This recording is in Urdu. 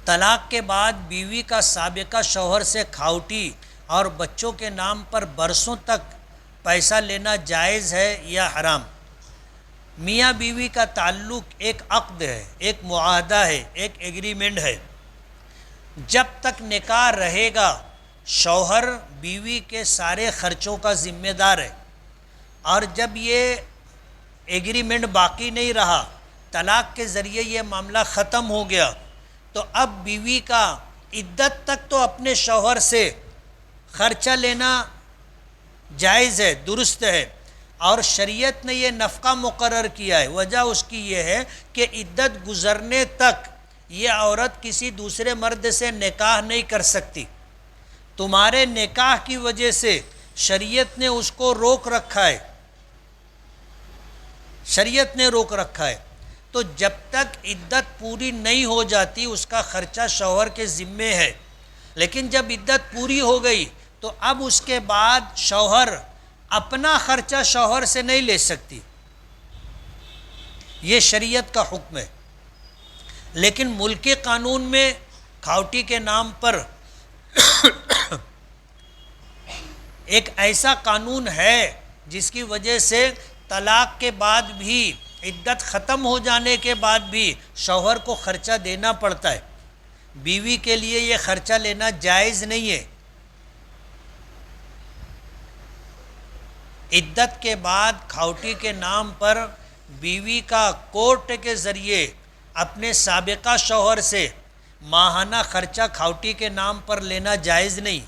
طلاق کے بعد بیوی کا سابقہ شوہر سے کھاوٹی اور بچوں کے نام پر برسوں تک پیسہ لینا جائز ہے یا حرام؟ میاں بیوی کا تعلق ایک عقد ہے، ایک معاہدہ ہے، ایک ایگریمنٹ ہے۔ جب تک نکاح رہے گا شوہر بیوی کے سارے خرچوں کا ذمہ دار ہے، اور جب یہ ایگریمنٹ باقی نہیں رہا، طلاق کے ذریعے یہ معاملہ ختم ہو گیا، تو اب بیوی کا عدت تک تو اپنے شوہر سے خرچہ لینا جائز ہے، درست ہے، اور شریعت نے یہ نفقہ مقرر کیا ہے۔ وجہ اس کی یہ ہے کہ عدت گزرنے تک یہ عورت کسی دوسرے مرد سے نکاح نہیں کر سکتی۔ تمہارے نکاح کی وجہ سے شریعت نے اس کو روک رکھا ہے، شریعت نے روک رکھا ہے۔ تو جب تک عدت پوری نہیں ہو جاتی اس کا خرچہ شوہر کے ذمے ہے، لیکن جب عدت پوری ہو گئی تو اب اس کے بعد شوہر اپنا خرچہ شوہر سے نہیں لے سکتی، یہ شریعت کا حکم ہے۔ لیکن ملکی قانون میں کھاوٹی کے نام پر ایک ایسا قانون ہے جس کی وجہ سے طلاق کے بعد بھی، عدت ختم ہو جانے کے بعد بھی شوہر کو خرچہ دینا پڑتا ہے۔ بیوی کے لیے یہ خرچہ لینا جائز نہیں ہے۔ عدت کے بعد کھاوٹی کے نام پر بیوی کا کورٹ کے ذریعے اپنے سابقہ شوہر سے ماہانہ خرچہ کھاوٹی کے نام پر لینا جائز نہیں۔